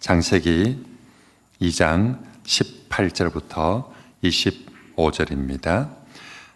창세기 2장 18절부터 25절입니다.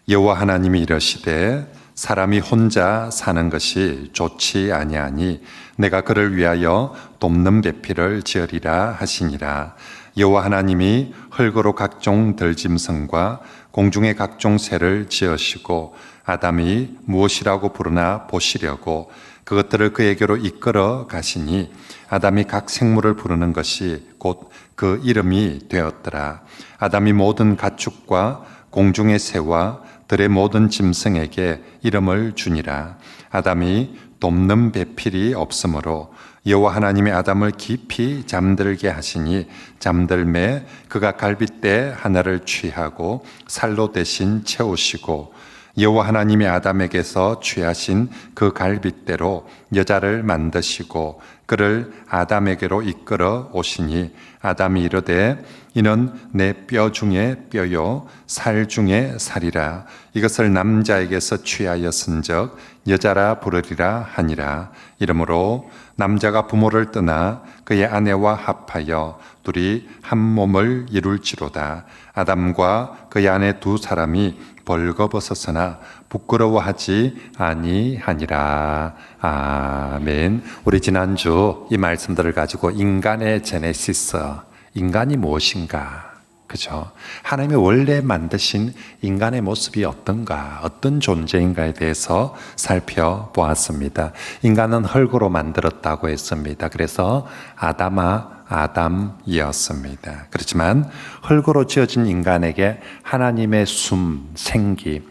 여호와 하나님이 이르시되 사람이 혼자 사는 것이 좋지 아니하니 내가 그를 위하여 돕는 배필을 지으리라 하시니라. 여호와 하나님이 흙으로 각종 들짐승과 공중의 각종 새를 지으시고 아담이 무엇이라고 부르나 보시려고 그것들을 그에게로 이끌어 가시니 아담이 각 생물을 부르는 것이 곧 그 이름이 되었더라. 아담이 모든 가축과 공중의 새와 들의 모든 짐승에게 이름을 주니라. 아담이 돕는 배필이 없으므로 여호와 하나님이 아담을 깊이 잠들게 하시니 잠들매 그가 갈빗대 하나를 취하고 살로 대신 채우시고 여호와 하나님이 아담에게서 취하신 그 갈빗대로 여자를 만드시고 그를 아담에게로 이끌어 오시니 아담이 이르되 이는 내 뼈 중에 뼈요 살 중에 살이라. 이것을 남자에게서 취하였은즉 여자라 부르리라 하니라. 이러므로 남자가 부모를 떠나 그의 아내와 합하여 둘이 한 몸을 이룰지로다. 아담과 그의 아내 두 사람이 벌거벗었으나 부끄러워하지 아니하니라. 아멘. 우리 지난주 이 말씀들을 가지고 인간의 제네시스, 인간이 무엇인가, 그죠? 하나님이 원래 만드신 인간의 모습이 어떤가, 어떤 존재인가에 대해서 살펴보았습니다. 인간은 흙으로 만들었다고 했습니다. 그래서 아담이었습니다. 그렇지만 흙으로 지어진 인간에게 하나님의 숨, 생기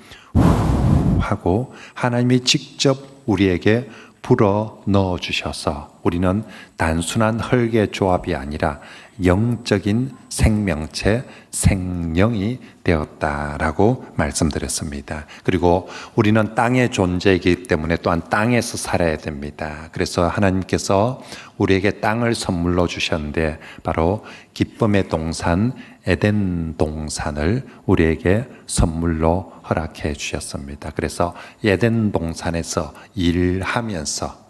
하고 하나님이 직접 우리에게 불어 넣어 주셔서 우리는 단순한 흙의 조합이 아니라 영적인 생명체, 생명이 되었다라고 말씀드렸습니다. 그리고 우리는 땅의 존재이기 때문에 또한 땅에서 살아야 됩니다. 그래서 하나님께서 우리에게 땅을 선물로 주셨는데 바로 기쁨의 동산 에덴 동산을 우리에게 선물로 허락해 주셨습니다. 그래서 에덴 동산에서 일하면서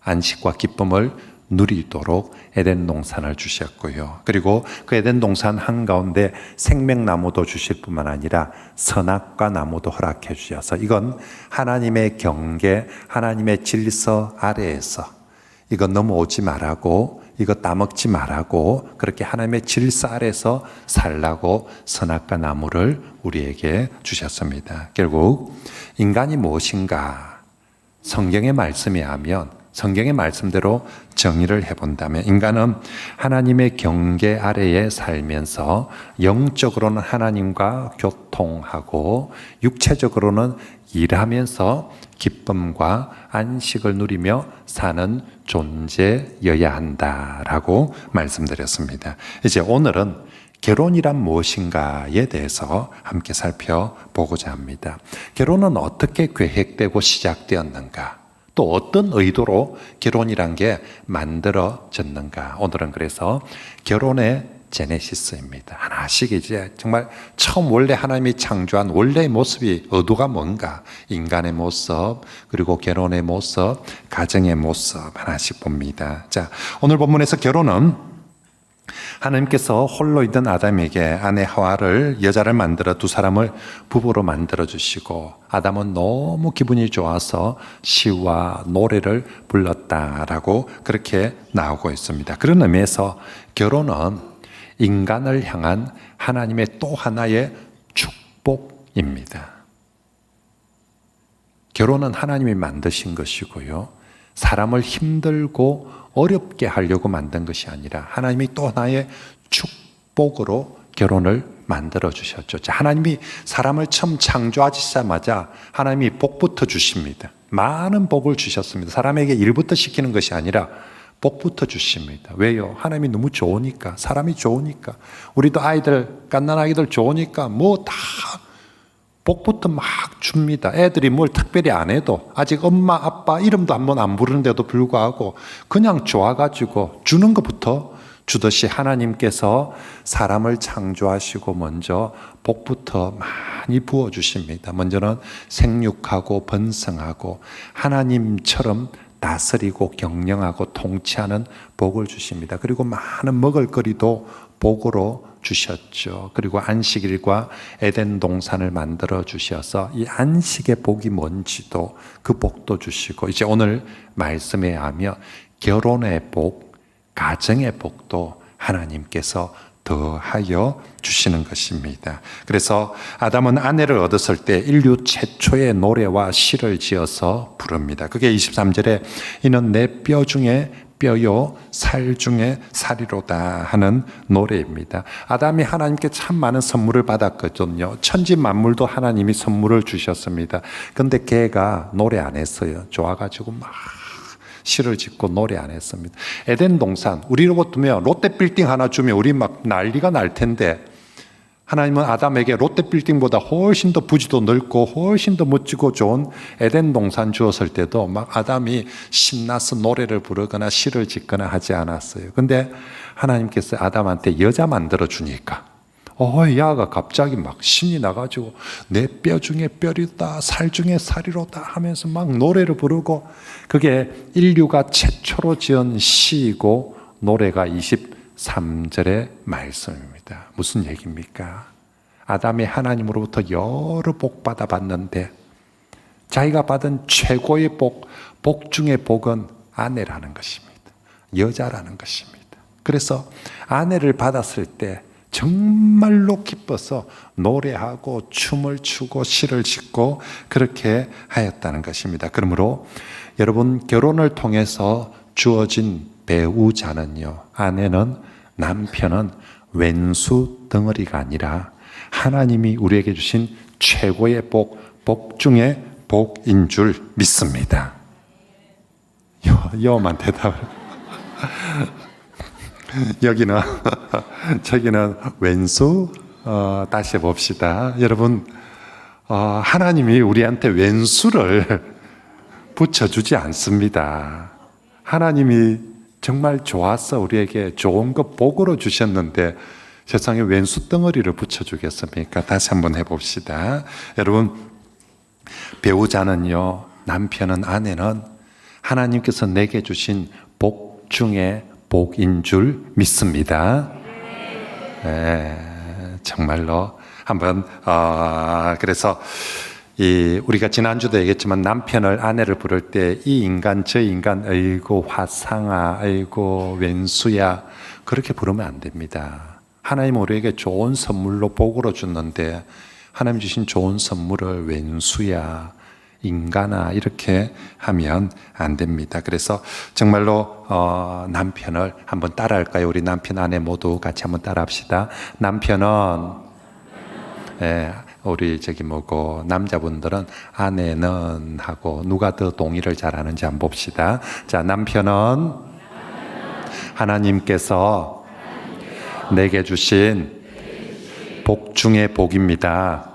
안식과 기쁨을 누리도록 에덴 동산을 주셨고요. 그리고 그 에덴 동산 한가운데 생명나무도 주실 뿐만 아니라 선악과 나무도 허락해 주셔서 이건 하나님의 경계, 하나님의 질서 아래에서 이거 넘어오지 말라고, 이거 따먹지 말라고, 그렇게 하나님의 질서 아래에서 살라고 선악과 나무를 우리에게 주셨습니다. 결국 인간이 무엇인가 성경의 말씀에 하면 성경의 말씀대로 정의를 해본다면 인간은 하나님의 경계 아래에 살면서 영적으로는 하나님과 교통하고 육체적으로는 일하면서 기쁨과 안식을 누리며 사는 존재여야 한다라고 말씀드렸습니다. 이제 오늘은 결혼이란 무엇인가에 대해서 함께 살펴보고자 합니다. 결혼은 어떻게 계획되고 시작되었는가? 또 어떤 의도로 결혼이란 게 만들어졌는가? 오늘은 그래서 결혼의 제네시스입니다. 하나씩 이제 정말 처음 원래 하나님이 창조한 원래의 모습이 의도가 뭔가? 인간의 모습, 그리고 결혼의 모습, 가정의 모습 하나씩 봅니다. 자, 오늘 본문에서 결혼은 하나님께서 홀로 있던 아담에게 아내 하와를 여자를 만들어 두 사람을 부부로 만들어 주시고 아담은 너무 기분이 좋아서 시와 노래를 불렀다라고 그렇게 나오고 있습니다. 그런 의미에서 결혼은 인간을 향한 하나님의 또 하나의 축복입니다. 결혼은 하나님이 만드신 것이고요. 사람을 힘들고 어렵게 하려고 만든 것이 아니라 하나님이 또 하나의 축복으로 결혼을 만들어 주셨죠. 하나님이 사람을 처음 창조하시자마자 하나님이 복부터 주십니다. 많은 복을 주셨습니다. 사람에게 일부터 시키는 것이 아니라 복부터 주십니다. 왜요? 하나님이 너무 좋으니까, 사람이 좋으니까, 우리도 아이들, 갓난 아이들 좋으니까 뭐 다 복부터 막 줍니다. 애들이 뭘 특별히 안 해도 아직 엄마, 아빠 이름도 한번 안 부르는데도 불구하고 그냥 좋아가지고 주는 것부터 주듯이 하나님께서 사람을 창조하시고 먼저 복부터 많이 부어주십니다. 먼저는 생육하고 번성하고 하나님처럼 다스리고 경영하고 통치하는 복을 주십니다. 그리고 많은 먹을거리도 복으로 주셨죠. 그리고 안식일과 에덴 동산을 만들어 주셔서 이 안식의 복이 뭔지도 그 복도 주시고, 이제 오늘 말씀에 하며 결혼의 복, 가정의 복도 하나님께서 더하여 주시는 것입니다. 그래서 아담은 아내를 얻었을 때 인류 최초의 노래와 시를 지어서 부릅니다. 그게 23절에 이는 내 뼈 중에 뼈요 살 중에 살이로다 하는 노래입니다. 아담이 하나님께 참 많은 선물을 받았거든요. 천지 만물도 하나님이 선물을 주셨습니다. 그런데 걔가 노래 안 했어요. 좋아가지고 막 시를 짓고 노래 안 했습니다. 에덴 동산, 우리로부터면 롯데빌딩 하나 주면 우리 막 난리가 날 텐데, 하나님은 아담에게 롯데빌딩보다 훨씬 더 부지도 넓고 훨씬 더 멋지고 좋은 에덴 동산 주었을 때도 막 아담이 신나서 노래를 부르거나 시를 짓거나 하지 않았어요. 근데 하나님께서 아담한테 여자 만들어 주니까 야가 갑자기 막 신이 나가지고 내 뼈 중에 뼈리다 살 중에 살이로다 하면서 막 노래를 부르고, 그게 인류가 최초로 지은 시이고 노래가 23절의 말씀입니다. 무슨 얘기입니까? 아담이 하나님으로부터 여러 복 받아봤는데 자기가 받은 최고의 복 중의 복은 아내라는 것입니다. 여자라는 것입니다. 그래서 아내를 받았을 때 정말로 기뻐서 노래하고 춤을 추고 시를 짓고 그렇게 하였다는 것입니다. 그러므로 여러분, 결혼을 통해서 주어진 배우자는요, 아내는, 남편은 왼수 덩어리가 아니라 하나님이 우리에게 주신 최고의 복 중에 복인 줄 믿습니다. 여만 대답을. 여기는 저기는 왼수. 다시 봅시다. 여러분, 하나님이 우리한테 왼수를 붙여주지 않습니다. 하나님이 정말 좋아서 우리에게 좋은 거 복으로 주셨는데 세상에 왼수 덩어리를 붙여주겠습니까? 다시 한번 해봅시다. 여러분, 배우자는요, 남편은, 아내는 하나님께서 내게 주신 복 중에 복인 줄 믿습니다. 네, 정말로 한번 그래서 우리가 지난주도 얘기했지만 남편을, 아내를 부를 때 이 인간 저 인간, 아이고 화상아, 아이고 왼수야, 그렇게 부르면 안 됩니다. 하나님 우리에게 좋은 선물로 복으로 줬는데 하나님 주신 좋은 선물을 왼수야, 인간아 이렇게 하면 안 됩니다. 그래서 정말로 남편을 한번 따라할까요? 우리 남편 아내 모두 같이 한번 따라합시다. 남편은, 우리 남자분들은 아내는 하고 누가 더 동의를 잘하는지 한번 봅시다. 자, 남편은 하나님께서 내게 주신 복 중의 복입니다.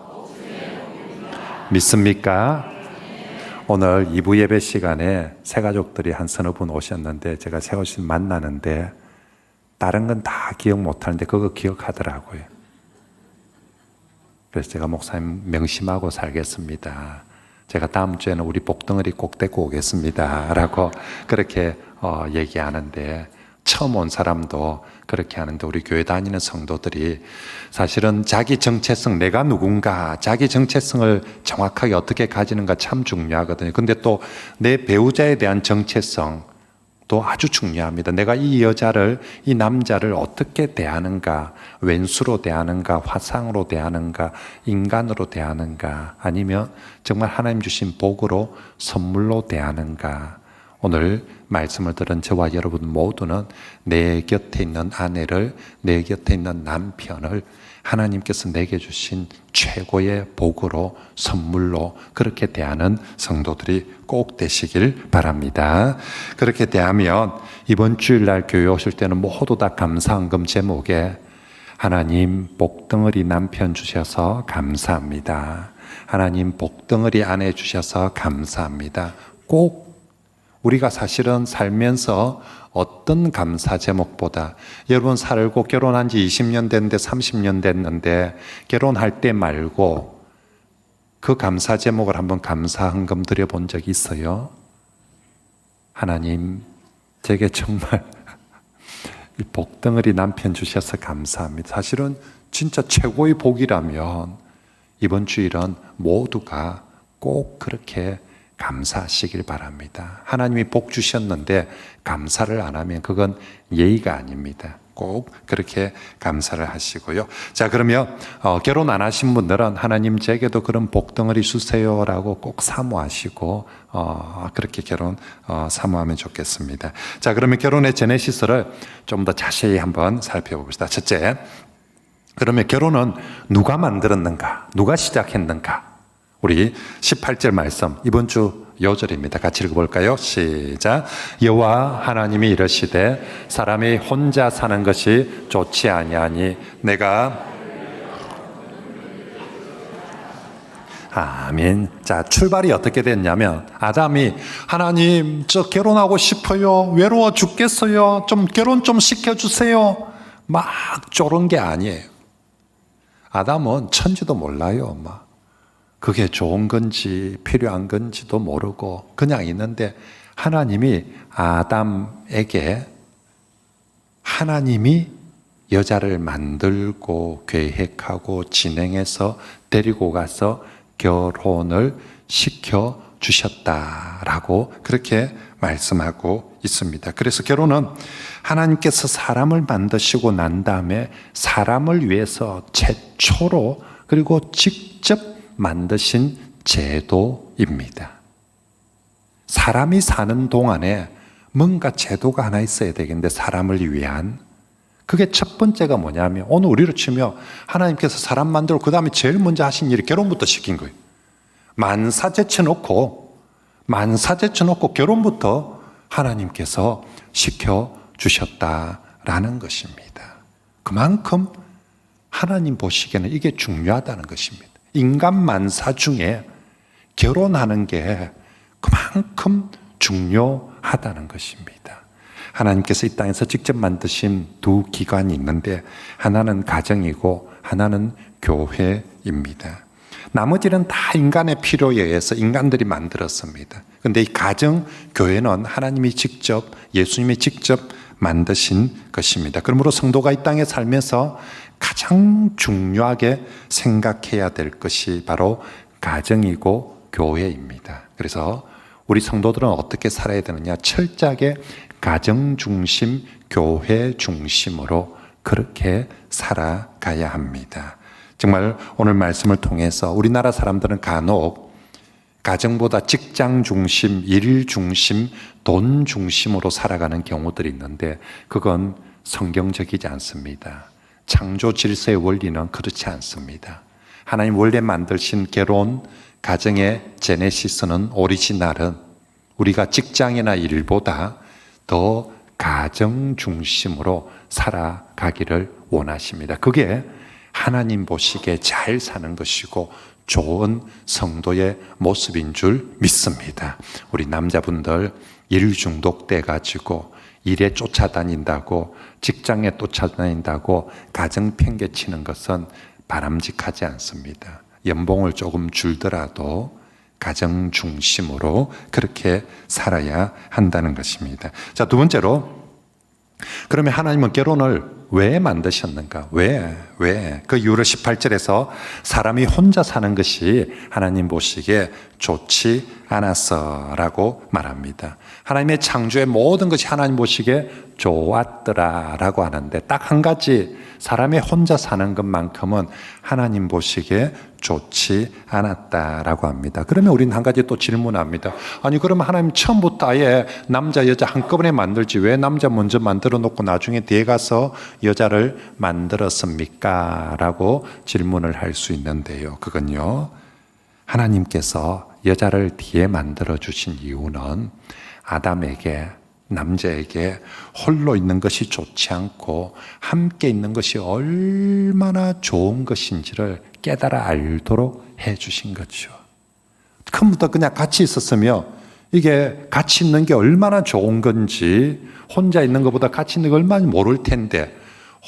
믿습니까? 오늘 2부 예배 시간에 새가족들이 한 서너 분 오셨는데 제가 새가족 만나는데 다른 건 다 기억 못하는데 그거 기억하더라고요. 그래서 제가 목사님 명심하고 살겠습니다. 제가 다음 주에는 우리 복덩어리 꼭 데리고 오겠습니다. 라고 그렇게 얘기하는데, 처음 온 사람도 그렇게 하는데 우리 교회 다니는 성도들이 사실은 자기 정체성, 내가 누군가, 자기 정체성을 정확하게 어떻게 가지는가 참 중요하거든요. 근데 또 내 배우자에 대한 정체성도 아주 중요합니다. 내가 이 여자를, 이 남자를 어떻게 대하는가, 왼수로 대하는가, 화상으로 대하는가, 인간으로 대하는가, 아니면 정말 하나님 주신 복으로 선물로 대하는가. 오늘 말씀을 들은 저와 여러분 모두는 내 곁에 있는 아내를, 내 곁에 있는 남편을 하나님께서 내게 주신 최고의 복으로, 선물로 그렇게 대하는 성도들이 꼭 되시길 바랍니다. 그렇게 대하면 이번 주일날 교회 오실 때는 모두 다 감사헌금 제목에 하나님 복덩어리 남편 주셔서 감사합니다. 하나님 복덩어리 아내 주셔서 감사합니다. 꼭 우리가 사실은 살면서 어떤 감사 제목보다, 여러분 살고 결혼한 지 20년 됐는데 30년 됐는데 결혼할 때 말고 그 감사 제목을 한번 감사헌금 드려본 적이 있어요? 하나님, 제게 정말 이 복덩어리 남편 주셔서 감사합니다. 사실은 진짜 최고의 복이라면 이번 주일은 모두가 꼭 그렇게 감사하시길 바랍니다. 하나님이 복 주셨는데 감사를 안 하면 그건 예의가 아닙니다. 꼭 그렇게 감사를 하시고요. 자, 그러면 결혼 안 하신 분들은 하나님 제게도 그런 복덩어리 주세요라고 꼭 사모하시고 그렇게 결혼 사모하면 좋겠습니다. 자, 그러면 결혼의 제네시스를 좀 더 자세히 한번 살펴봅시다. 첫째, 그러면 결혼은 누가 만들었는가? 누가 시작했는가? 우리 18절 말씀, 이번 주 요절입니다. 같이 읽어볼까요? 시작. 여호와 하나님이 이르시되 사람이 혼자 사는 것이 좋지 아니하니 내가 아멘. 자, 출발이 어떻게 됐냐면 아담이 하나님, 저 결혼하고 싶어요. 외로워 죽겠어요. 좀 결혼 좀 시켜주세요. 막 쪼른 게 아니에요. 아담은 천지도 몰라요. 막 그게 좋은 건지 필요한 건지도 모르고 그냥 있는데 하나님이 아담에게 하나님이 여자를 만들고 계획하고 진행해서 데리고 가서 결혼을 시켜 주셨다라고 그렇게 말씀하고 있습니다. 그래서 결혼은 하나님께서 사람을 만드시고 난 다음에 사람을 위해서 최초로 그리고 직접 만드신 제도입니다. 사람이 사는 동안에 뭔가 제도가 하나 있어야 되겠는데 사람을 위한 그게 첫 번째가 뭐냐면 오늘 우리로 치면 하나님께서 사람 만들고 그 다음에 제일 먼저 하신 일이 결혼부터 시킨 거예요. 만사 제쳐놓고 결혼부터 하나님께서 시켜주셨다라는 것입니다. 그만큼 하나님 보시기에는 이게 중요하다는 것입니다. 인간 만사 중에 결혼하는 게 그만큼 중요하다는 것입니다. 하나님께서 이 땅에서 직접 만드신 두 기관이 있는데 하나는 가정이고 하나는 교회입니다. 나머지는 다 인간의 필요에 의해서 인간들이 만들었습니다. 그런데 이 가정, 교회는 하나님이 직접, 예수님이 직접 만드신 것입니다. 그러므로 성도가 이 땅에 살면서 가장 중요하게 생각해야 될 것이 바로 가정이고 교회입니다. 그래서 우리 성도들은 어떻게 살아야 되느냐? 철저하게 가정 중심, 교회 중심으로 그렇게 살아가야 합니다. 정말 오늘 말씀을 통해서 우리나라 사람들은 간혹 가정보다 직장 중심, 일 중심, 돈 중심으로 살아가는 경우들이 있는데 그건 성경적이지 않습니다. 창조 질서의 원리는 그렇지 않습니다. 하나님 원래 만드신 결혼, 가정의 제네시스는 오리지널은 우리가 직장이나 일보다 더 가정 중심으로 살아가기를 원하십니다. 그게 하나님 보시기에 잘 사는 것이고 좋은 성도의 모습인 줄 믿습니다. 우리 남자분들 일 중독돼 가지고 일에 쫓아다닌다고 직장에 쫓아다닌다고 가정 팽개치는 것은 바람직하지 않습니다. 연봉을 조금 줄더라도 가정 중심으로 그렇게 살아야 한다는 것입니다. 자, 두 번째로 그러면 하나님은 결혼을 왜 만드셨는가? 왜? 그 이유를 18절에서 사람이 혼자 사는 것이 하나님 보시기에 좋지 않았어라고 말합니다. 하나님의 창조의 모든 것이 하나님 보시기에 좋았더라라고 하는데 딱 한 가지 사람이 혼자 사는 것만큼은 하나님 보시기에 좋지 않았다라고 합니다. 그러면 우리는 한 가지 또 질문합니다. 아니 그러면 하나님 처음부터 아예 남자 여자 한꺼번에 만들지 왜 남자 먼저 만들어 놓고 나중에 뒤에 가서 여자를 만들었습니까? 라고 질문을 할 수 있는데요. 그건요, 하나님께서 여자를 뒤에 만들어 주신 이유는 아담에게, 남자에게 홀로 있는 것이 좋지 않고 함께 있는 것이 얼마나 좋은 것인지를 깨달아 알도록 해 주신 거죠. 처음부터 그냥 같이 있었으면 이게 같이 있는 게 얼마나 좋은 건지, 혼자 있는 것보다 같이 있는 거 얼마나 모를 텐데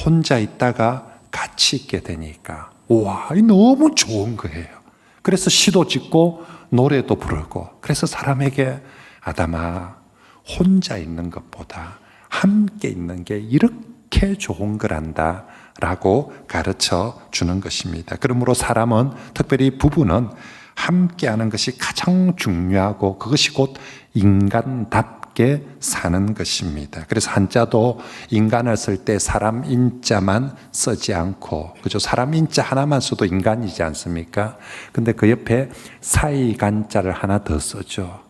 혼자 있다가 같이 있게 되니까 와, 이 너무 좋은 거예요. 그래서 시도 짓고 노래도 부르고, 그래서 사람에게 아담아 혼자 있는 것보다 함께 있는 게 이렇게 좋은 거란다 라고 가르쳐 주는 것입니다. 그러므로 사람은, 특별히 부부는 함께하는 것이 가장 중요하고 그것이 곧 인간답게 사는 것입니다. 그래서 한자도 인간을 쓸 때 사람 인자만 쓰지 않고, 그죠? 사람 인자 하나만 써도 인간이지 않습니까? 근데 그 옆에 사이간자를 하나 더 쓰죠.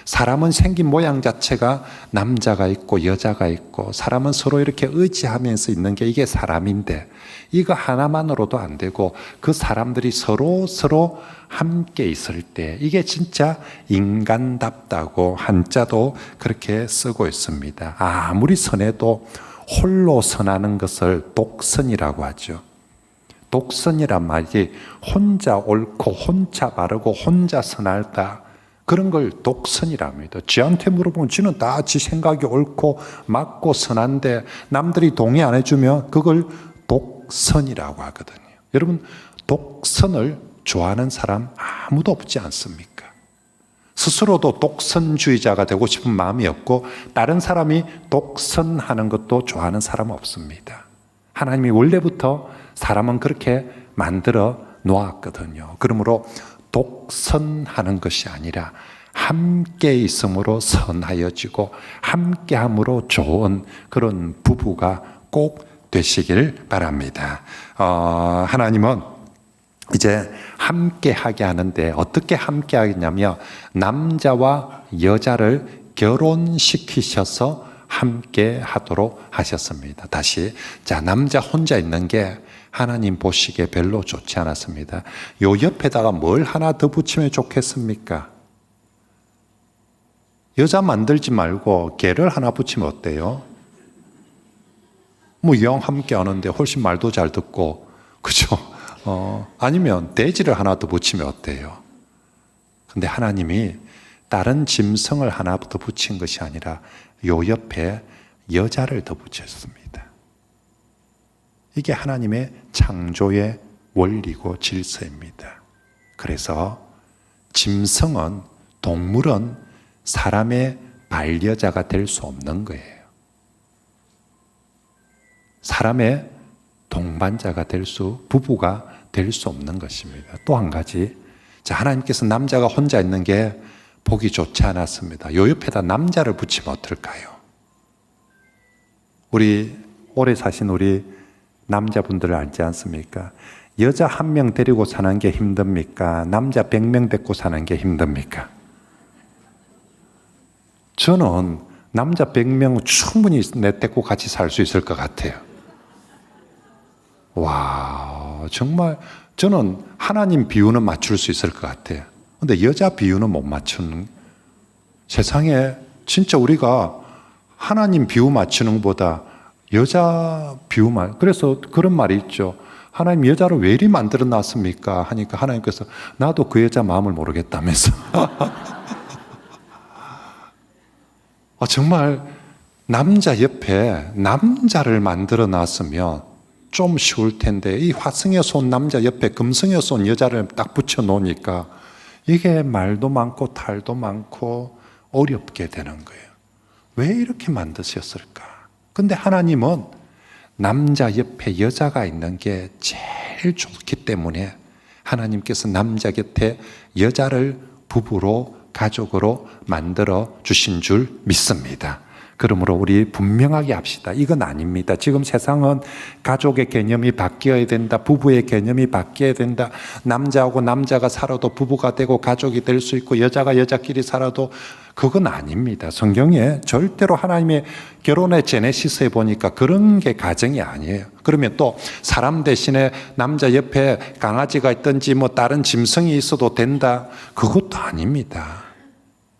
사람은 생긴 모양 자체가 남자가 있고 여자가 있고 사람은 서로 이렇게 의지하면서 있는 게 이게 사람인데, 이거 하나만으로도 안 되고 그 사람들이 서로 함께 있을 때 이게 진짜 인간답다고 한자도 그렇게 쓰고 있습니다. 아무리 선해도 홀로 선하는 것을 독선이라고 하죠. 독선이란 말이 혼자 옳고 혼자 바르고 혼자 선하다, 그런 걸 독선이랍니다. 지한테 물어보면 지는 다 지 생각이 옳고 맞고 선한데 남들이 동의 안 해주면 그걸 독선이라고 하거든요. 여러분, 독선을 좋아하는 사람 아무도 없지 않습니까? 스스로도 독선주의자가 되고 싶은 마음이 없고 다른 사람이 독선하는 것도 좋아하는 사람은 없습니다. 하나님이 원래부터 사람은 그렇게 만들어 놓았거든요. 그러므로 독선하는 것이 아니라 함께 있음으로 선하여지고 함께함으로 좋은 그런 부부가 꼭 되시길 바랍니다. 하나님은 이제 함께하게 하는데 어떻게 함께하겠냐면 남자와 여자를 결혼시키셔서 함께하도록 하셨습니다. 다시, 자, 남자 혼자 있는 게 하나님 보시기에 별로 좋지 않았습니다. 요 옆에다가 뭘 하나 더 붙이면 좋겠습니까? 여자 만들지 말고 개를 하나 붙이면 어때요? 뭐 영 함께 하는데 훨씬 말도 잘 듣고, 그죠? 아니면 돼지를 하나 더 붙이면 어때요? 근데 하나님이 다른 짐승을 하나 더 붙인 것이 아니라 요 옆에 여자를 더 붙였습니다. 이게 하나님의 창조의 원리고 질서입니다. 그래서 짐승은, 동물은 사람의 반려자가 될 수 없는 거예요. 사람의 동반자가 부부가 될 수 없는 것입니다. 또 한 가지, 자, 하나님께서 남자가 혼자 있는 게 보기 좋지 않았습니다. 요 옆에다 남자를 붙이면 어떨까요? 우리 오래 사신 우리 남자분들 알지 않습니까? 여자 1명 데리고 사는 게 힘듭니까? 남자 100명 데리고 사는 게 힘듭니까? 저는 남자 100명 충분히 데리고 같이 살 수 있을 것 같아요. 와, 정말 저는 하나님 비유는 맞출 수 있을 것 같아요. 근데 여자 비유는 못 맞추는, 세상에 진짜 우리가 하나님 비유 맞추는 것보다 여자 비유만, 그래서 그런 말이 있죠. 하나님 여자를 왜 이리 만들어 놨습니까? 하니까 하나님께서 나도 그 여자 마음을 모르겠다면서. 정말 남자 옆에 남자를 만들어 놨으면 좀 쉬울 텐데 이 화성에서 온 남자 옆에 금성에서 온 여자를 딱 붙여 놓으니까 이게 말도 많고 탈도 많고 어렵게 되는 거예요. 왜 이렇게 만드셨을까? 근데 하나님은 남자 옆에 여자가 있는 게 제일 좋기 때문에 하나님께서 남자 곁에 여자를 부부로, 가족으로 만들어 주신 줄 믿습니다. 그러므로 우리 분명하게 합시다. 이건 아닙니다. 지금 세상은 가족의 개념이 바뀌어야 된다. 부부의 개념이 바뀌어야 된다. 남자하고 남자가 살아도 부부가 되고 가족이 될 수 있고 여자가 여자끼리 살아도, 그건 아닙니다. 성경에 절대로 하나님의 결혼의 제네시스에 보니까 그런 게 가정이 아니에요. 그러면 또 사람 대신에 남자 옆에 강아지가 있든지 뭐 다른 짐승이 있어도 된다. 그것도 아닙니다.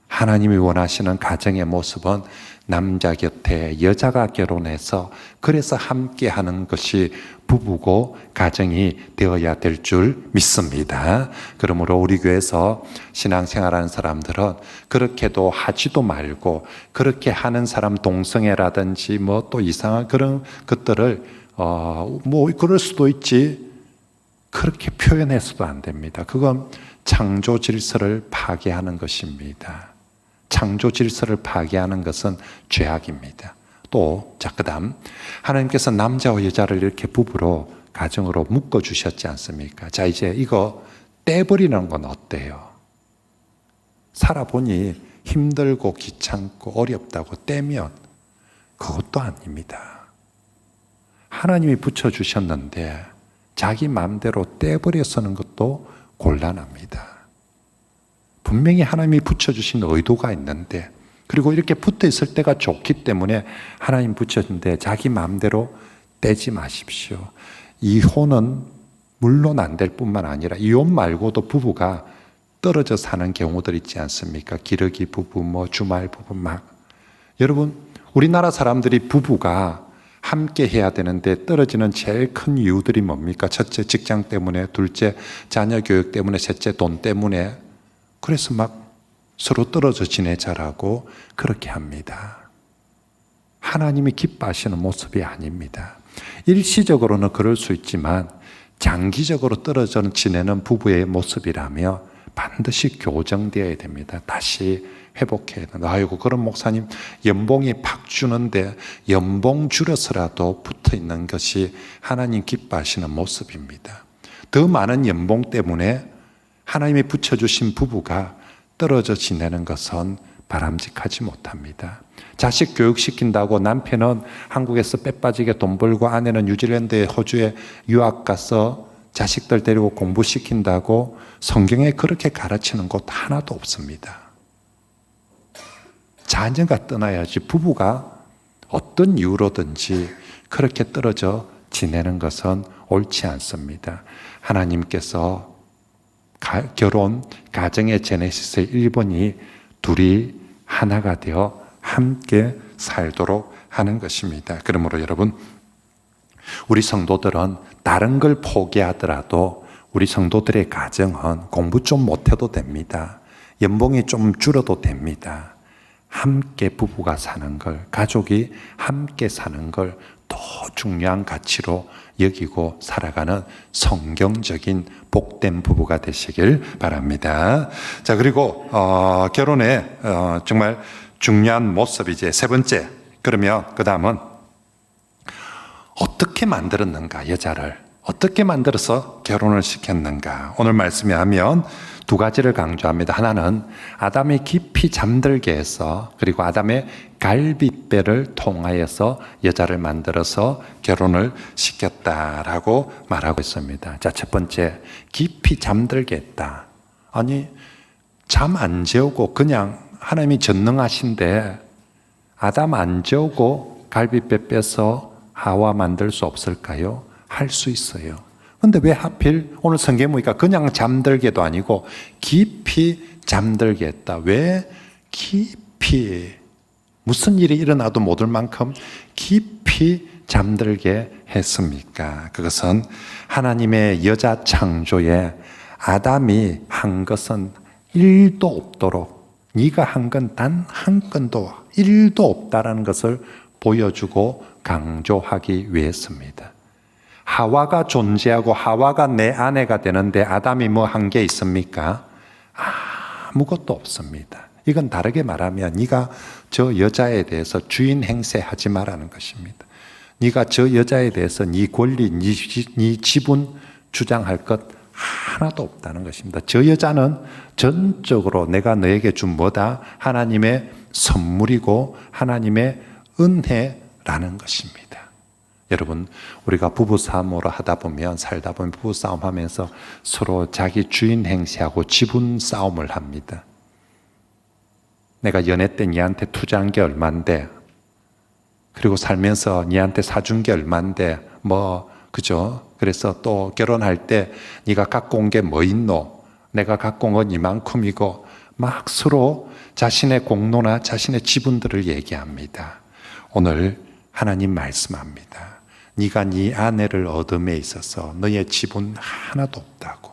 하나님이 원하시는 가정의 모습은 남자 곁에 여자가 결혼해서 그래서 함께 하는 것이 부부고 가정이 되어야 될 줄 믿습니다. 그러므로 우리 교회에서 신앙생활하는 사람들은 그렇게도 하지도 말고, 그렇게 하는 사람 동성애라든지 뭐 또 이상한 그런 것들을 뭐 그럴 수도 있지, 그렇게 표현해서도 안 됩니다. 그건 창조 질서를 파괴하는 것입니다. 창조 질서를 파괴하는 것은 죄악입니다. 또, 자, 그 다음, 하나님께서 남자와 여자를 이렇게 부부로, 가정으로 묶어주셨지 않습니까? 자, 이제 이거 떼버리는 건 어때요? 살아보니 힘들고 귀찮고 어렵다고 떼면 그것도 아닙니다. 하나님이 붙여주셨는데 자기 마음대로 떼버려 쓰는 것도 곤란합니다. 분명히 하나님이 붙여주신 의도가 있는데, 그리고 이렇게 붙어 있을 때가 좋기 때문에 하나님 붙여준데 자기 마음대로 떼지 마십시오. 이혼은 물론 안 될 뿐만 아니라 이혼 말고도 부부가 떨어져 사는 경우들 있지 않습니까? 기러기 부부, 주말 부부 여러분, 우리나라 사람들이 부부가 함께 해야 되는데 떨어지는 제일 큰 이유들이 뭡니까? 첫째, 직장 때문에, 둘째, 자녀 교육 때문에, 셋째, 돈 때문에. 그래서 서로 떨어져 지내자라고 그렇게 합니다. 하나님이 기뻐하시는 모습이 아닙니다. 일시적으로는 그럴 수 있지만 장기적으로 떨어져 지내는 부부의 모습이라며 반드시 교정되어야 됩니다. 다시 회복해야 된다. 아이고, 그런 목사님 연봉이 팍 주는데 연봉 줄여서라도 붙어 있는 것이 하나님 기뻐하시는 모습입니다. 더 많은 연봉 때문에 하나님이 붙여주신 부부가 떨어져 지내는 것은 바람직하지 못합니다. 자식 교육시킨다고 남편은 한국에서 빼빠지게 돈 벌고 아내는 뉴질랜드에 호주에 유학 가서 자식들 데리고 공부시킨다고 성경에 그렇게 가르치는 곳 하나도 없습니다. 자녀가 떠나야지 부부가 어떤 이유로든지 그렇게 떨어져 지내는 것은 옳지 않습니다. 하나님께서 결혼, 가정의 제네시스의 1번이 둘이 하나가 되어 함께 살도록 하는 것입니다. 그러므로 여러분, 우리 성도들은 다른 걸 포기하더라도 우리 성도들의 가정은 공부 좀 못해도 됩니다. 연봉이 좀 줄어도 됩니다. 함께 부부가 사는 걸, 가족이 함께 사는 걸 더 중요한 가치로 여기고 살아가는 성경적인 복된 부부가 되시길 바랍니다. 자, 그리고 결혼의 정말 중요한 모습이 이제 세 번째. 그러면 그 다음은 어떻게 만들었는가, 여자를 어떻게 만들어서 결혼을 시켰는가. 오늘 말씀에 하면 두 가지를 강조합니다. 하나는 아담이 깊이 잠들게 해서, 그리고 아담의 갈빗배를 통하여서 여자를 만들어서 결혼을 시켰다라고 말하고 있습니다. 자, 첫 번째, 깊이 잠들게 했다. 아니, 잠 안 재우고 그냥 하나님이 전능하신데 아담 안 재우고 갈빗배 빼서 하와 만들 수 없을까요? 할 수 있어요. 근데 왜 하필 오늘 성경 보니까 그냥 잠들게도 아니고 깊이 잠들게 했다. 왜 깊이, 무슨 일이 일어나도 못 올 만큼 깊이 잠들게 했습니까? 그것은 하나님의 여자 창조에 아담이 한 것은 1도 없도록, 네가 한 건 단 한 건도 1도 없다라는 것을 보여주고 강조하기 위해서입니다. 하와가 존재하고 하와가 내 아내가 되는데 아담이 뭐 한 게 있습니까? 아무것도 없습니다. 이건 다르게 말하면 네가 저 여자에 대해서 주인 행세하지 말라는 것입니다. 네가 저 여자에 대해서 네 권리, 네 지분 주장할 것 하나도 없다는 것입니다. 저 여자는 전적으로 내가 너에게 준 뭐다? 하나님의 선물이고 하나님의 은혜라는 것입니다. 여러분, 우리가 부부싸움으로 하다 보면, 살다 보면 부부싸움 하면서 서로 자기 주인 행세하고 지분 싸움을 합니다. 내가 연애 때 니한테 투자한 게 얼만데, 그리고 살면서 니한테 사준 게 얼만데, 그죠? 그래서 또 결혼할 때 네가 갖고 온 게 뭐 있노? 내가 갖고 온 건 이만큼이고, 막 서로 자신의 공로나 자신의 지분들을 얘기합니다. 오늘 하나님 말씀합니다. 네가 네 아내를 얻음에 있어서 너의 지분 하나도 없다고.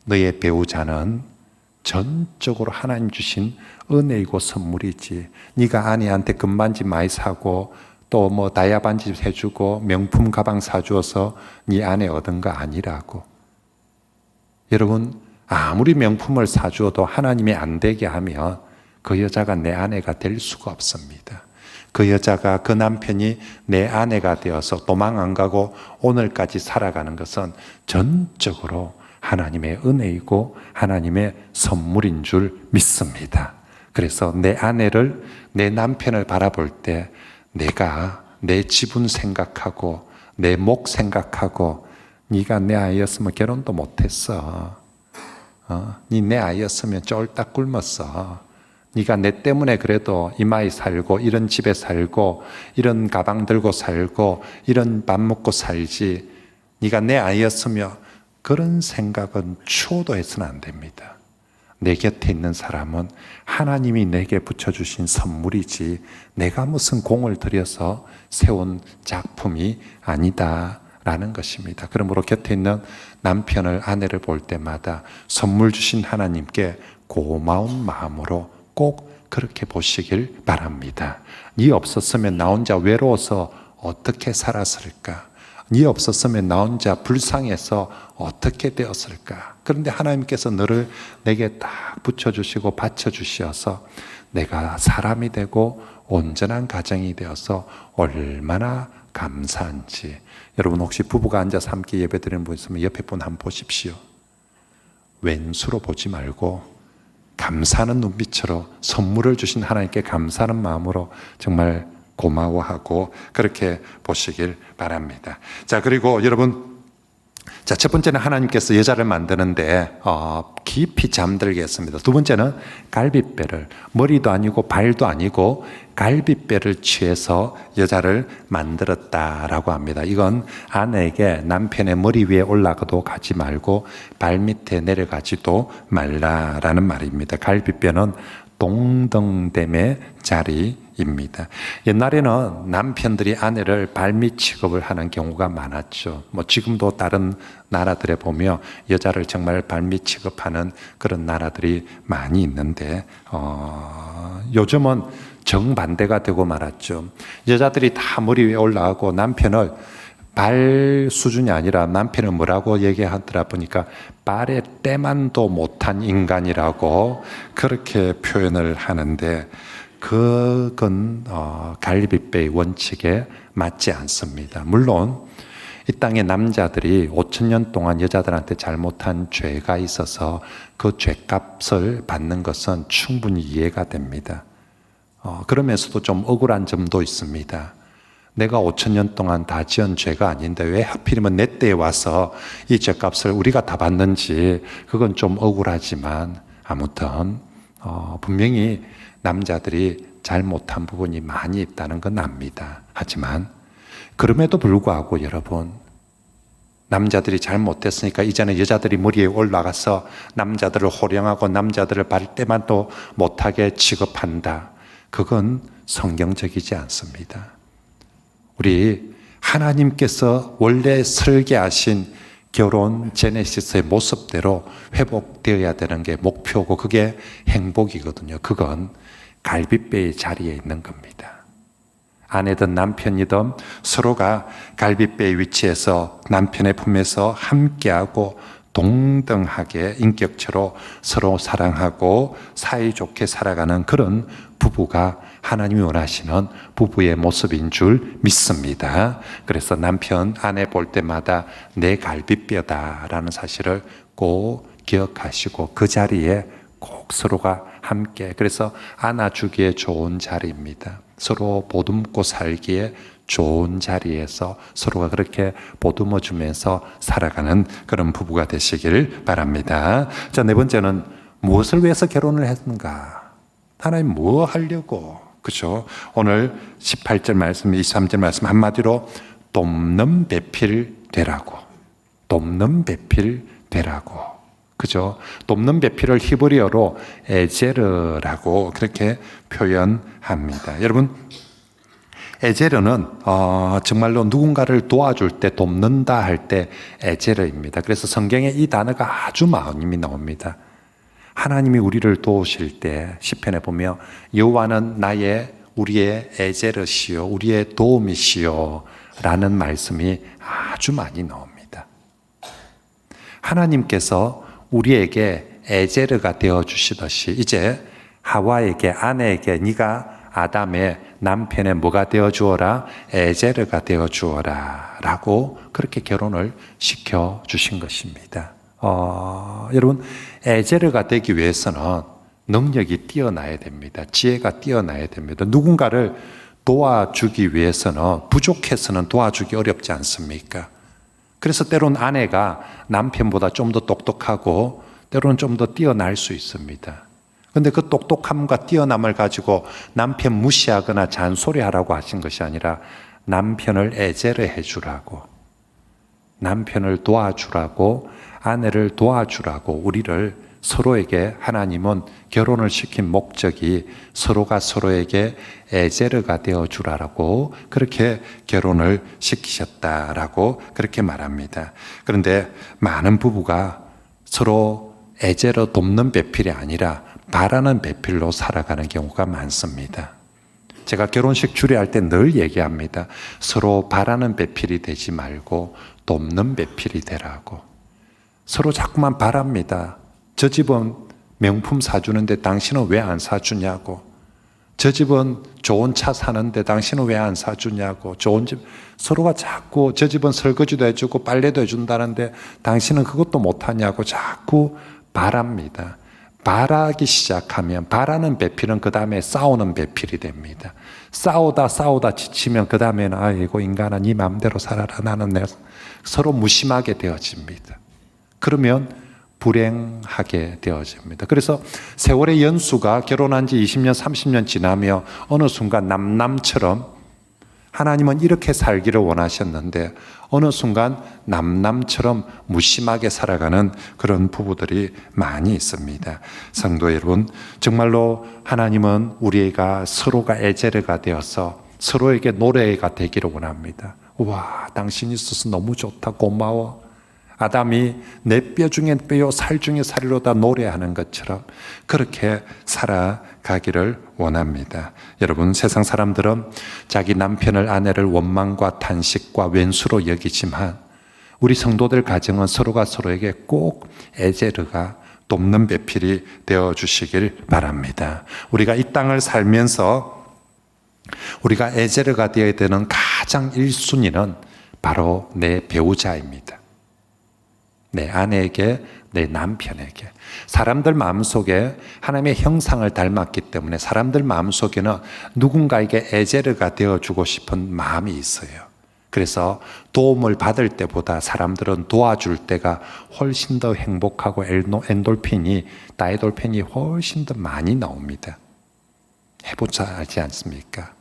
너의 배우자는 전적으로 하나님 주신 은혜이고 선물이지. 네가 아내한테 금반지 많이 사고 또 다이아 반지 해주고 명품 가방 사주어서 네 아내 얻은 거 아니라고. 여러분, 아무리 명품을 사주어도 하나님이 안 되게 하면 그 여자가 내 아내가 될 수가 없습니다. 그 여자가, 그 남편이 내 아내가 되어서 도망 안 가고 오늘까지 살아가는 것은 전적으로 하나님의 은혜이고 하나님의 선물인 줄 믿습니다. 그래서 내 아내를, 내 남편을 바라볼 때 내가 내 지분 생각하고 내 목 생각하고, 네가 내 아이였으면 결혼도 못했어. 네 내 아이였으면 쫄딱 굶었어. 네가 내 때문에 그래도 이마에 살고 이런 집에 살고 이런 가방 들고 살고 이런 밥 먹고 살지. 네가 내 아이였으면, 그런 생각은 추호도 해서는 안 됩니다. 내 곁에 있는 사람은 하나님이 내게 붙여주신 선물이지 내가 무슨 공을 들여서 세운 작품이 아니다라는 것입니다. 그러므로 곁에 있는 남편을, 아내를 볼 때마다 선물 주신 하나님께 고마운 마음으로 꼭 그렇게 보시길 바랍니다. 네 없었으면 나 혼자 외로워서 어떻게 살았을까? 네 없었으면 나 혼자 불쌍해서 어떻게 되었을까? 그런데 하나님께서 너를 내게 딱 붙여주시고 받쳐주셔서 내가 사람이 되고 온전한 가정이 되어서 얼마나 감사한지. 여러분 혹시 부부가 앉아서 함께 예배드리는 분 있으면 옆에 분 한번 보십시오. 왼수로 보지 말고 감사하는 눈빛으로 선물을 주신 하나님께 감사하는 마음으로 정말 고마워하고 그렇게 보시길 바랍니다. 자, 그리고 여러분, 자, 첫 번째는 하나님께서 여자를 만드는데 깊이 잠들게 했습니다. 두 번째는 갈빗배를, 머리도 아니고 발도 아니고 갈빗배를 취해서 여자를 만들었다라고 합니다. 이건 아내에게 남편의 머리 위에 올라가도 가지 말고 발 밑에 내려가지도 말라라는 말입니다. 갈빗배는 동등됨의 자리입니다. 옛날에는 남편들이 아내를 발밑 취급을 하는 경우가 많았죠. 지금도 다른 나라들에 보면 여자를 정말 발밑 취급하는 그런 나라들이 많이 있는데, 요즘은 정반대가 되고 말았죠. 여자들이 다 머리 위에 올라가고 남편을 발 수준이 아니라 남편을 뭐라고 얘기하더라 보니까 발에 때만도 못한 인간이라고 그렇게 표현을 하는데, 그건 갈빗배의 원칙에 맞지 않습니다. 물론 이 땅의 남자들이 5,000년 동안 여자들한테 잘못한 죄가 있어서 그 죄값을 받는 것은 충분히 이해가 됩니다. 그러면서도 좀 억울한 점도 있습니다. 내가 5,000년 동안 다 지은 죄가 아닌데 왜 하필이면 내 때에 와서 이 죄값을 우리가 다 받는지, 그건 좀 억울하지만 아무튼 분명히 남자들이 잘못한 부분이 많이 있다는 건 압니다. 하지만 그럼에도 불구하고 여러분, 남자들이 잘못했으니까 이제는 여자들이 머리에 올라가서 남자들을 호령하고 남자들을 발 때만도 못하게 취급한다. 그건 성경적이지 않습니다. 우리 하나님께서 원래 설계하신 결혼 제네시스의 모습대로 회복되어야 되는 게 목표고 그게 행복이거든요. 그건 갈빗배의 자리에 있는 겁니다. 아내든 남편이든 서로가 갈빗배의 위치에서 남편의 품에서 함께하고 동등하게 인격체로 서로 사랑하고 사이좋게 살아가는 그런 부부가 하나님이 원하시는 부부의 모습인 줄 믿습니다. 그래서 남편, 아내 볼 때마다 내 갈빗뼈다라는 사실을 꼭 기억하시고 그 자리에 꼭 서로가 함께, 그래서 안아주기에 좋은 자리입니다. 서로 보듬고 살기에 좋은 자리에서 서로가 그렇게 보듬어 주면서 살아가는 그런 부부가 되시길 바랍니다. 자, 네 번째는 무엇을 위해서 결혼을 했는가? 하나님 뭐 하려고? 그렇죠? 오늘 18절 말씀, 23절 말씀 한마디로 돕는 배필 되라고. 돕는 배필 되라고. 그죠? 돕는 배필을 히브리어로 에제르라고 그렇게 표현합니다. 여러분, 에제르는 정말로 누군가를 도와줄 때, 돕는다 할 때 에제르입니다. 그래서 성경에 이 단어가 아주 많이 나옵니다. 하나님이 우리를 도우실 때 시편에 보면 여호와는 우리의 에제르시요, 우리의 도움이시요 라는 말씀이 아주 많이 나옵니다. 하나님께서 우리에게 에제르가 되어주시듯이 이제 하와에게, 아내에게 네가 아담의 남편의 뭐가 되어 주어라? 에제르가 되어 주어라 라고 그렇게 결혼을 시켜 주신 것입니다. 여러분, 에제르가 되기 위해서는 능력이 뛰어나야 됩니다. 지혜가 뛰어나야 됩니다. 누군가를 도와주기 위해서는, 부족해서는 도와주기 어렵지 않습니까? 그래서 때론 아내가 남편보다 좀 더 똑똑하고 때로는 좀 더 뛰어날 수 있습니다. 그런데 그 똑똑함과 뛰어남을 가지고 남편 무시하거나 잔소리하라고 하신 것이 아니라 남편을 에제르 해주라고, 남편을 도와주라고, 아내를 도와주라고, 우리를 서로에게, 하나님은 결혼을 시킨 목적이 서로가 서로에게 에제르가 되어주라고 그렇게 결혼을 시키셨다라고 그렇게 말합니다. 그런데 많은 부부가 서로 에제르 돕는 배필이 아니라 바라는 배필로 살아가는 경우가 많습니다. 제가 결혼식 주례할 때 늘 얘기합니다. 서로 바라는 배필이 되지 말고 돕는 배필이 되라고. 서로 자꾸만 바랍니다. 저 집은 명품 사주는데 당신은 왜 안 사주냐고. 저 집은 좋은 차 사는데 당신은 왜 안 사주냐고. 좋은 집, 서로가 자꾸 저 집은 설거지도 해주고 빨래도 해준다는데 당신은 그것도 못하냐고 자꾸 바랍니다. 바라기 시작하면, 바라는 배필은 그 다음에 싸우는 배필이 됩니다. 싸우다 지치면 그 다음에는 아이고 인간아 네 마음대로 살아라, 나는 내, 서로 무심하게 되어집니다. 그러면 불행하게 되어집니다. 그래서 세월의 연수가 결혼한 지 20년, 30년 지나며 어느 순간 남남처럼, 하나님은 이렇게 살기를 원하셨는데 어느 순간 남남처럼 무심하게 살아가는 그런 부부들이 많이 있습니다. 성도 여러분, 정말로 하나님은 우리가 서로가 에제르가 되어서 서로에게 노래가 되기를 원합니다. 와, 당신 있어서 너무 좋다, 고마워. 아담이 내 뼈 중에 뼈요 살 중에 살이로다 노래하는 것처럼 그렇게 살아가기를 원합니다. 여러분, 세상 사람들은 자기 남편을, 아내를 원망과 탄식과 왼수로 여기지만 우리 성도들 가정은 서로가 서로에게 꼭 에제르가 돕는 배필이 되어주시길 바랍니다. 우리가 이 땅을 살면서 우리가 에제르가 되어야 되는 가장 1순위는 바로 내 배우자입니다. 내 아내에게, 내 남편에게. 사람들 마음속에 하나님의 형상을 닮았기 때문에 사람들 마음속에는 누군가에게 에제르가 되어주고 싶은 마음이 있어요. 그래서 도움을 받을 때보다 사람들은 도와줄 때가 훨씬 더 행복하고 엔돌핀이, 다이돌핀이 훨씬 더 많이 나옵니다. 해보자 하지 않습니까?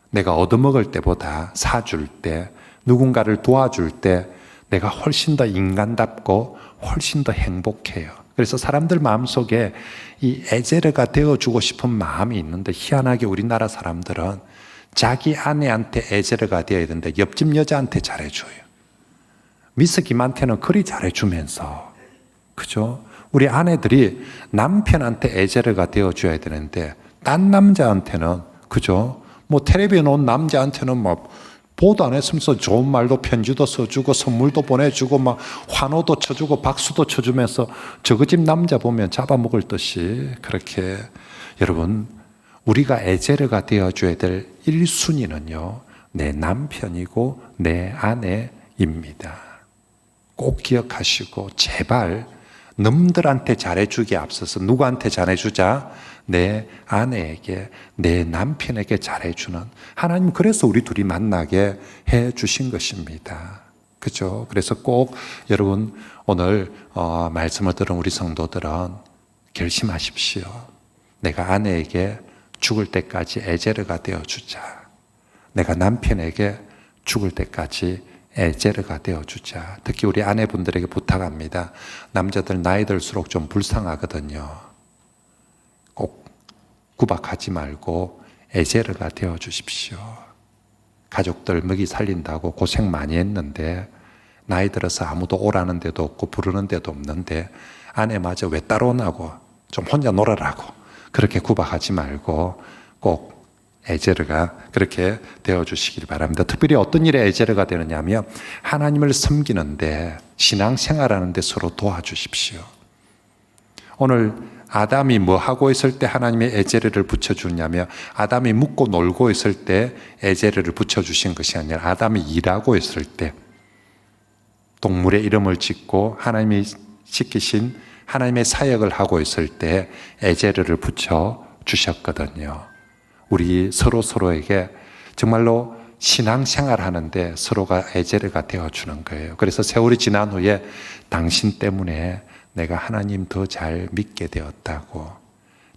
내가 얻어먹을 때보다 사줄 때, 누군가를 도와줄 때 내가 훨씬 더 인간답고 훨씬 더 행복해요. 그래서 사람들 마음속에 이 에제르가 되어주고 싶은 마음이 있는데 희한하게 우리나라 사람들은 자기 아내한테 에제르가 되어야 되는데 옆집 여자한테 잘해줘요. 미스김한테는 그리 잘해주면서, 그죠? 우리 아내들이 남편한테 에제르가 되어줘야 되는데 딴 남자한테는, 그죠? 뭐 텔레비에 온 남자한테는 막 보도 안 했으면서 좋은 말도 편지도 써주고 선물도 보내주고 막 환호도 쳐주고 박수도 쳐주면서 저거 집 남자 보면 잡아먹을 듯이 그렇게. 여러분, 우리가 에제르가 되어줘야 될 1순위는요 내 남편이고 내 아내입니다. 꼭 기억하시고 제발 남들한테 잘해주기에 앞서서 누구한테 잘해주자? 내 아내에게, 내 남편에게 잘해주는, 하나님 그래서 우리 둘이 만나게 해주신 것입니다. 그죠? 그래서 꼭 여러분 오늘 말씀을 들은 우리 성도들은 결심하십시오. 내가 아내에게 죽을 때까지 에제르가 되어주자. 내가 남편에게 죽을 때까지 에제르가 되어주자. 특히 우리 아내분들에게 부탁합니다. 남자들 나이 들수록 좀 불쌍하거든요. 꼭 구박하지 말고 에제르가 되어주십시오. 가족들 먹이 살린다고 고생 많이 했는데 나이 들어서 아무도 오라는 데도 없고 부르는 데도 없는데 아내마저 왜 따라오냐고, 좀 혼자 놀아라고 그렇게 구박하지 말고 꼭 에제르가 그렇게 되어주시길 바랍니다. 특별히 어떤 일에 에제르가 되느냐 하면 하나님을 섬기는데, 신앙생활하는데 서로 도와주십시오. 오늘 아담이 뭐 하고 있을 때 하나님이 에제르를 붙여주냐며 아담이 묵고 놀고 있을 때 에제르를 붙여주신 것이 아니라 아담이 일하고 있을 때 동물의 이름을 짓고 하나님이 시키신 하나님의 사역을 하고 있을 때 에제르를 붙여주셨거든요. 우리 서로에게 정말로 신앙생활 하는데 서로가 에제르가 되어주는 거예요. 그래서 세월이 지난 후에 당신 때문에 내가 하나님 더 잘 믿게 되었다고,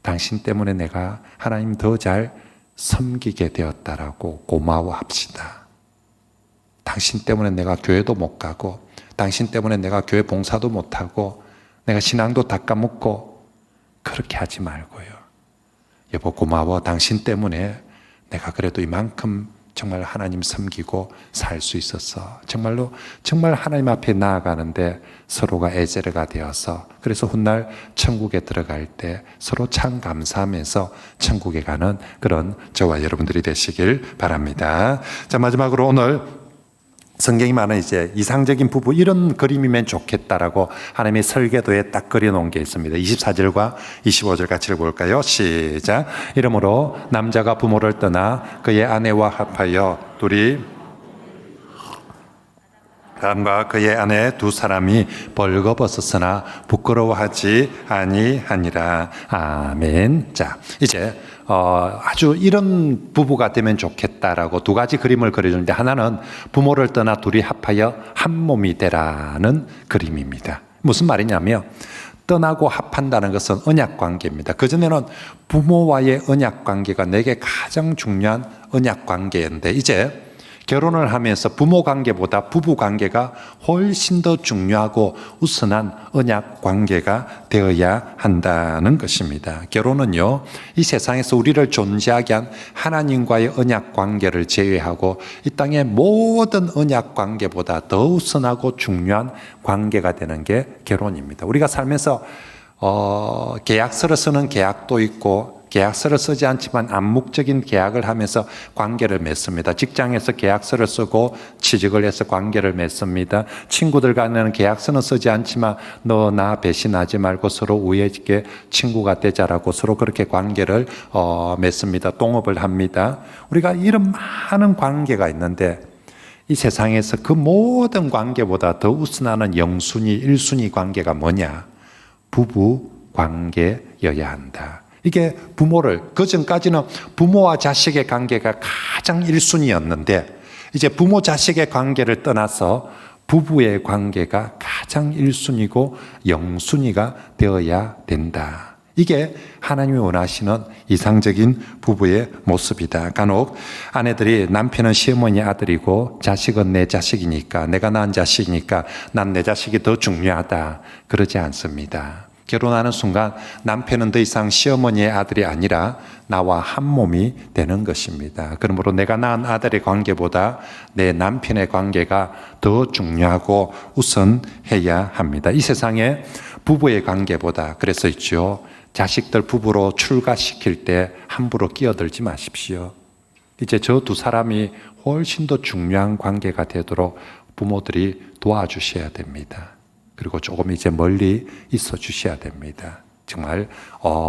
당신 때문에 내가 하나님 더 잘 섬기게 되었다라고 고마워합시다. 당신 때문에 내가 교회도 못 가고, 당신 때문에 내가 교회 봉사도 못하고, 내가 신앙도 다 까먹고, 그렇게 하지 말고요. 여보 고마워. 당신 때문에 내가 그래도 이만큼 정말 하나님 섬기고 살 수 있었어. 정말로 정말 하나님 앞에 나아가는데 서로가 에제르가 되어서, 그래서 훗날 천국에 들어갈 때 서로 참 감사하면서 천국에 가는 그런 저와 여러분들이 되시길 바랍니다. 자, 마지막으로 오늘 성경이 많은 이제 이상적인 부부, 이런 그림이면 좋겠다라고 하나님의 설계도에 딱 그려놓은 게 있습니다. 24절과 25절 같이 읽어볼까요? 시작. 이러므로 남자가 부모를 떠나 그의 아내와 합하여 둘이, 아담과 그의 아내 두 사람이 벌거벗었으나 부끄러워하지 아니하니라. 아멘. 자, 이제 아주 이런 부부가 되면 좋겠다라고 두 가지 그림을 그려주는데, 하나는 부모를 떠나 둘이 합하여 한 몸이 되라는 그림입니다. 무슨 말이냐면 떠나고 합한다는 것은 언약 관계입니다. 그전에는 부모와의 언약 관계가 내게 가장 중요한 언약 관계인데, 이제 결혼을 하면서 부모 관계보다 부부 관계가 훨씬 더 중요하고 우선한 언약 관계가 되어야 한다는 것입니다. 결혼은요, 이 세상에서 우리를 존재하게 한 하나님과의 언약 관계를 제외하고 이 땅의 모든 언약 관계보다 더 우선하고 중요한 관계가 되는 게 결혼입니다. 우리가 살면서 계약서를 쓰는 계약도 있고, 계약서를 쓰지 않지만 암묵적인 계약을 하면서 관계를 맺습니다. 직장에서 계약서를 쓰고 취직을 해서 관계를 맺습니다. 친구들 간에는 계약서는 쓰지 않지만 너 나 배신하지 말고 서로 우애 있게 친구가 되자라고 서로 그렇게 관계를 맺습니다. 동업을 합니다. 우리가 이런 많은 관계가 있는데, 이 세상에서 그 모든 관계보다 더 우선하는 영순위, 1순위 관계가 뭐냐? 부부 관계여야 한다. 이게 부모를, 그 전까지는 부모와 자식의 관계가 가장 1순위였는데 이제 부모 자식의 관계를 떠나서 부부의 관계가 가장 1순위고 영순위가 되어야 된다. 이게 하나님이 원하시는 이상적인 부부의 모습이다. 간혹 아내들이 남편은 시어머니 아들이고 자식은 내 자식이니까, 내가 낳은 자식이니까 난 내 자식이 더 중요하다. 그러지 않습니다. 결혼하는 순간 남편은 더 이상 시어머니의 아들이 아니라 나와 한 몸이 되는 것입니다. 그러므로 내가 낳은 아들의 관계보다 내 남편의 관계가 더 중요하고 우선해야 합니다. 이 세상에 부부의 관계보다, 그래서 있죠, 자식들 부부로 출가시킬 때 함부로 끼어들지 마십시오. 이제 저 두 사람이 훨씬 더 중요한 관계가 되도록 부모들이 도와주셔야 됩니다. 그리고 조금 이제 멀리 있어 주셔야 됩니다. 정말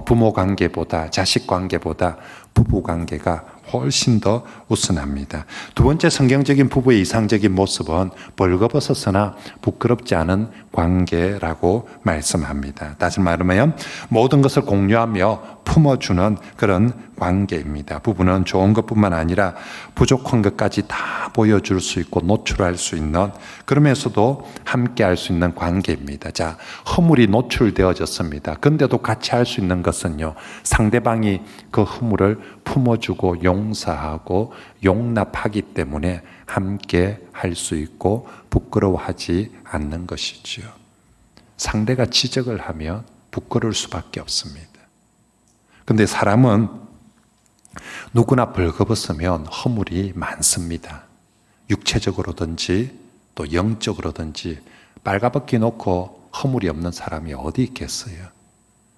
부모 관계보다, 자식 관계보다 부부 관계가 훨씬 더 우선합니다. 두 번째 성경적인 부부의 이상적인 모습은 벌거벗었으나 부끄럽지 않은 관계라고 말씀합니다. 다시 말하면 모든 것을 공유하며 품어주는 그런 관계입니다. 부부는 좋은 것뿐만 아니라 부족한 것까지 다 보여줄 수 있고 노출할 수 있는, 그러면서도 함께 할 수 있는 관계입니다. 자, 허물이 노출되어졌습니다. 그런데도 같이 할 수 있는 것은요, 상대방이 그 허물을 품어주고 용서하고 용납하기 때문에 함께 할 수 있고 부끄러워하지 않는 것이지요. 상대가 지적을 하면 부끄러울 수밖에 없습니다. 그런데 사람은 누구나 벌거벗으면 허물이 많습니다. 육체적으로든지 또 영적으로든지 빨가벗기 놓고 허물이 없는 사람이 어디 있겠어요?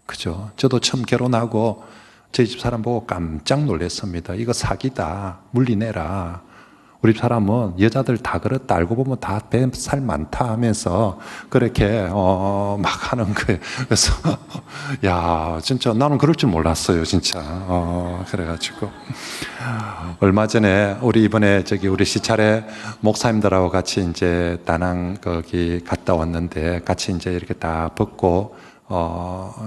그죠? 저도 처음 결혼하고 저희 집 사람 보고 깜짝 놀랐습니다. 이거 사기다. 물리내라. 우리 사람은 여자들 다 그렇다, 알고 보면 다 뱃살 많다 하면서 그렇게 막 하는 거예요. 그래서 야, 진짜 나는 그럴 줄 몰랐어요, 진짜. 그래가지고 얼마 전에 우리 이번에 우리 시찰에 목사님들하고 같이 이제 다낭 거기 갔다 왔는데, 같이 이제 이렇게 다 벗고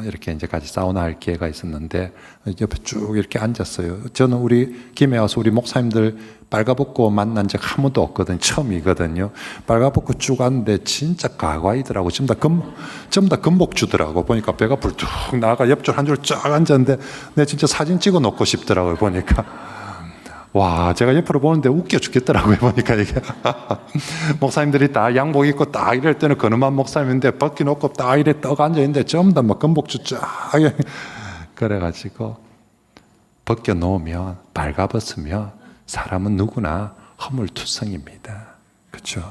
이렇게 이제 같이 사우나 할 기회가 있었는데, 옆에 쭉 이렇게 앉았어요. 저는 우리 김해 와서 우리 목사님들 빨가벗고 만난 적 한 번도 없거든요. 처음이거든요. 빨가벗고 쭉 앉는데 진짜 가과이더라고. 전부 다 금복 주더라고. 보니까 배가 불뚝 나가 옆줄 한 줄 쫙 앉았는데, 내 진짜 사진 찍어 놓고 싶더라고요. 보니까. 와, 제가 옆으로 보는데 웃겨 죽겠더라고요. 보니까 이게. 목사님들이 다 양복 입고 딱 이럴 때는 그놈한 목사님인데, 벗기 놓고 딱 이래 떡 앉아있는데, 전부 다 막 금복주 쫙. 그래가지고, 벗겨 놓으면, 발가벗으면, 사람은 누구나 허물투성입니다. 그렇죠?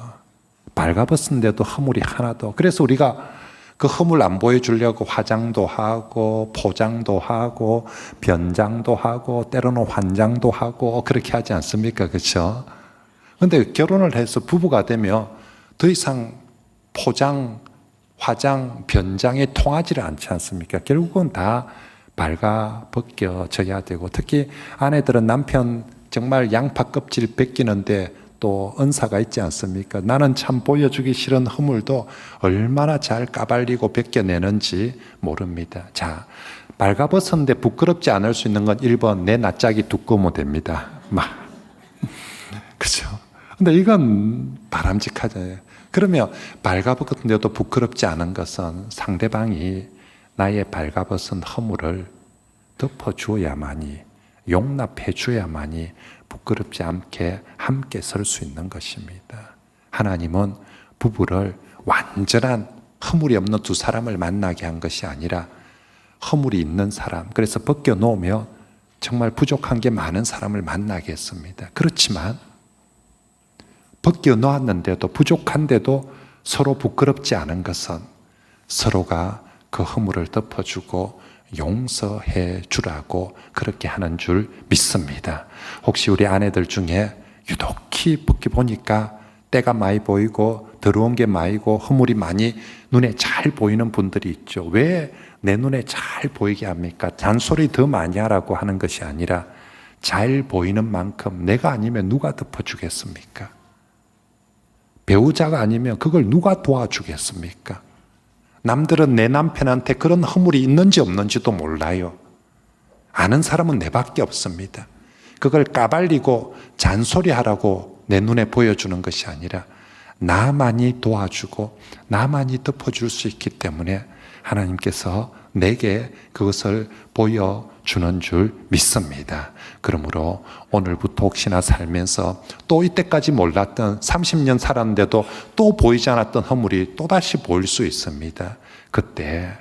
발가벗은데도 허물이 하나도. 그래서 우리가 그 허물 안 보여주려고 화장도 하고 포장도 하고 변장도 하고 때로는 환장도 하고 그렇게 하지 않습니까? 그렇죠? 그런데 결혼을 해서 부부가 되면 더 이상 포장, 화장, 변장에 통하지를 않지 않습니까? 결국은 다 발가벗겨져야 되고, 특히 아내들은 남편 정말 양파 껍질 벗기는데 또 은사가 있지 않습니까? 나는 참 보여주기 싫은 허물도 얼마나 잘 까발리고 벗겨내는지 모릅니다. 자, 발가벗었는데 부끄럽지 않을 수 있는 건 1번, 내 낯짝이 두꺼우면 됩니다. 그죠? 근데 이건 바람직하잖아요. 그러면 발가벗었는데도 부끄럽지 않은 것은 상대방이 나의 발가벗은 허물을 덮어주어야만이, 용납해 줘야만이 부끄럽지 않게 함께 설 수 있는 것입니다. 하나님은 부부를 완전한 허물이 없는 두 사람을 만나게 한 것이 아니라 허물이 있는 사람, 그래서 벗겨 놓으면 정말 부족한 게 많은 사람을 만나게 했습니다. 그렇지만 벗겨 놓았는데도, 부족한데도 서로 부끄럽지 않은 것은 서로가 그 허물을 덮어주고 용서해 주라고 그렇게 하는 줄 믿습니다. 혹시 우리 아내들 중에 유독히 벗겨 보니까 때가 많이 보이고 더러운 게 많이고 허물이 많이 눈에 잘 보이는 분들이 있죠. 왜 내 눈에 잘 보이게 합니까? 잔소리 더 많이 하라고 하는 것이 아니라 잘 보이는 만큼 내가 아니면 누가 덮어주겠습니까? 배우자가 아니면 그걸 누가 도와주겠습니까? 남들은 내 남편한테 그런 허물이 있는지 없는지도 몰라요. 아는 사람은 내밖에 없습니다. 그걸 까발리고 잔소리하라고 내 눈에 보여주는 것이 아니라 나만이 도와주고 나만이 덮어줄 수 있기 때문에 하나님께서 내게 그것을 보여주는 줄 믿습니다. 그러므로 오늘부터 혹시나 살면서 또 이때까지 몰랐던 30년 살았는데도 또 보이지 않았던 허물이 또다시 보일 수 있습니다. 그때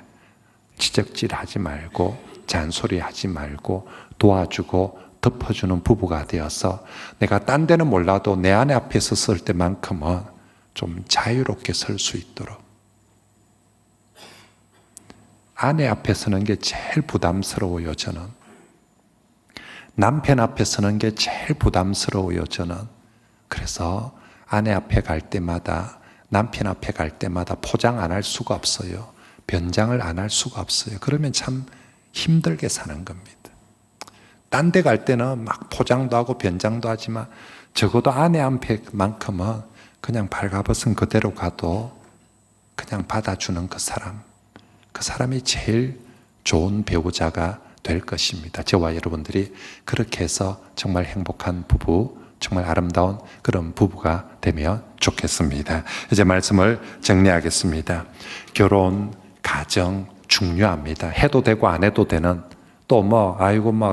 지적질하지 말고 잔소리하지 말고 도와주고 덮어주는 부부가 되어서 내가 딴 데는 몰라도 내 아내 앞에 섰을 때만큼은 좀 자유롭게 설 수 있도록. 아내 앞에 서는 게 제일 부담스러워요, 저는. 남편 앞에 서는 게 제일 부담스러워요, 저는. 그래서 아내 앞에 갈 때마다, 남편 앞에 갈 때마다 포장 안 할 수가 없어요. 변장을 안 할 수가 없어요. 그러면 참 힘들게 사는 겁니다. 딴 데 갈 때는 막 포장도 하고 변장도 하지만 적어도 아내 앞에만큼은 그냥 발가벗은 그대로 가도 그냥 받아주는 그 사람이 제일 좋은 배우자가 될 것입니다. 저와 여러분들이 그렇게 해서 정말 행복한 부부, 정말 아름다운 그런 부부가 되면 좋겠습니다. 이제 말씀을 정리하겠습니다. 결혼, 가정 중요합니다. 해도 되고 안 해도 되는, 또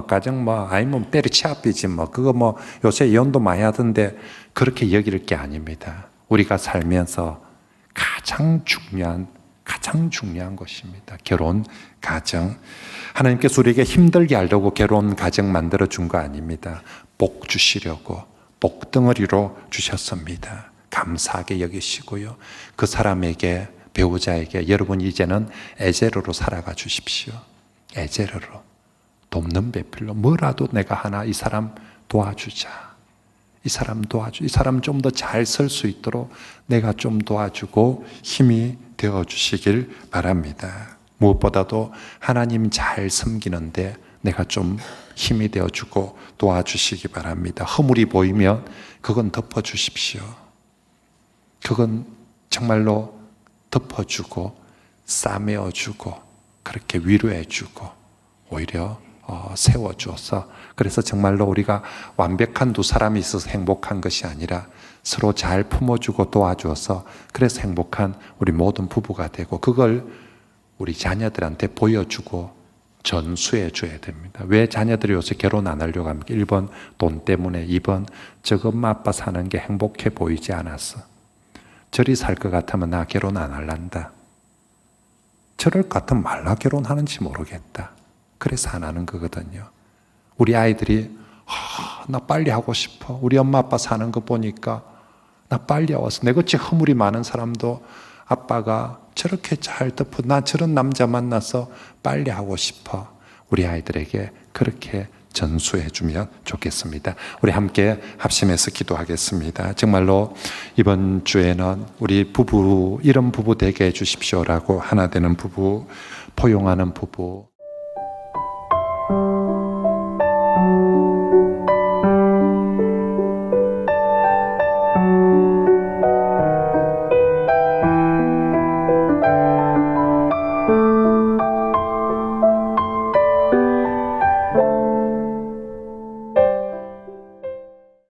가정 아니면 때려치 앞이지 그거 요새 이혼도 많이 하던데 그렇게 여길 게 아닙니다. 우리가 살면서 가장 중요한 것입니다. 결혼, 가정. 하나님께서 우리에게 힘들게 하려고 결혼, 가정 만들어 준 거 아닙니다. 복 주시려고 복덩어리로 주셨습니다. 감사하게 여기시고요. 그 사람에게, 배우자에게 여러분 이제는 에제로로 살아가 주십시오. 에제로로. 돕는 배필로 뭐라도 내가 하나 이 사람 도와주자. 이 사람 도와줘. 이 사람 좀 더 잘 설 수 있도록 내가 좀 도와주고 힘이 되어주시길 바랍니다. 무엇보다도 하나님 잘 섬기는데 내가 좀 힘이 되어주고 도와주시기 바랍니다. 허물이 보이면 그건 덮어주십시오. 그건 정말로 덮어주고 싸매어주고 그렇게 위로해주고 오히려 세워주어서, 그래서 정말로 우리가 완벽한 두 사람이 있어서 행복한 것이 아니라 서로 잘 품어주고 도와주어서 그래서 행복한 우리 모든 부부가 되고, 그걸 우리 자녀들한테 보여주고 전수해 줘야 됩니다. 왜 자녀들이 요새 결혼 안 하려고 합니까? 1번 돈 때문에, 2번 저거 엄마 아빠 사는 게 행복해 보이지 않았어. 저리 살 것 같으면 나 결혼 안 할란다. 저럴 것 같으면 말라 결혼하는지 모르겠다. 그래서 안 하는 거거든요. 우리 아이들이 나 빨리 하고 싶어. 우리 엄마 아빠 사는 거 보니까 나 빨리 와서, 내같이 허물이 많은 사람도 아빠가 저렇게 잘 덮어, 나 저런 남자 만나서 빨리 하고 싶어. 우리 아이들에게 그렇게 전수해 주면 좋겠습니다. 우리 함께 합심해서 기도하겠습니다. 정말로 이번 주에는 우리 부부, 이런 부부 되게 해 주십시오라고, 하나 되는 부부, 포용하는 부부,